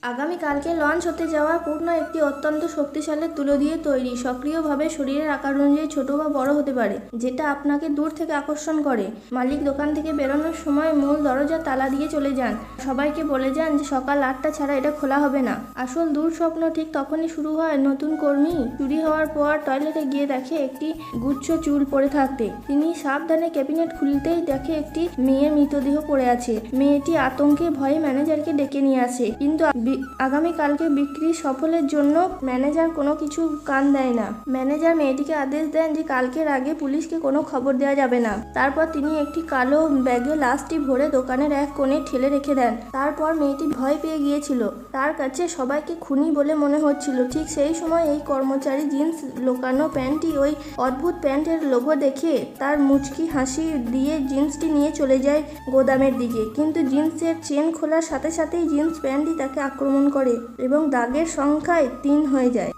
আগামীকালকে লঞ্চ হতে যাওয়া পূর্ণ একটি অত্যন্ত শক্তিশালী তুলো দিয়ে তৈরি, সক্রিয়ভাবে শরীরের আকার অনুযায়ী ছোট বা বড় হতে পারে, যেটা আপনাকে দূর থেকে আকর্ষণ করে। মালিক দোকান থেকে বেরোনোর সময় মূল দরজা তালা দিয়ে চলে যান। সবাইকে বলে যান যে সকাল 8টা ছাড়া এটা খোলা হবে না। আসল দুঃস্বপ্ন ঠিক তখনই শুরু হয়। নতুন কর্মী চুরি হওয়ার পর টয়লেটে গিয়ে দেখে একটি গুচ্ছ চুল পড়ে থাকতে। তিনি সাবধানে ক্যাবিনেট খুলতেই দেখে একটি মেয়ের মৃতদেহ পড়ে আছে। মেয়েটি আতঙ্কে ভয়ে ম্যানেজারকে ডেকে নিয়ে আসে, কিন্তু আগামীকালকে বিক্রি সফলের জন্য ম্যানেজার কোনো কিছু কান দেয় না। ম্যানেজার মেয়েটিকে আদেশ দেন যে কালকের আগে পুলিশকে কোনো খবর দেওয়া যাবে না। তারপর তিনি একটি কালো ব্যাগে লাশটি ভরে দোকানের এক কোণে ঠেলে রেখে দেন। তারপর মেয়েটি ভয় পেয়ে গিয়েছিল। তার কাছে সবাইকে খুনি বলে মনে হচ্ছিল। ঠিক সেই সময় এই কর্মচারী জিন্স লোকানো প্যান্টটি ওই অদ্ভুত প্যান্টের লোগো দেখে তার মুচকি হাসি দিয়ে জিন্সটি নিয়ে চলে যায় গোদামের দিকে। কিন্তু জিন্সের চেন খোলার সাথে সাথেই জিন্স প্যান্টটি তাকে আক্রমণ করে এবং দাগের সংখ্যায় 3 হয়ে যায়।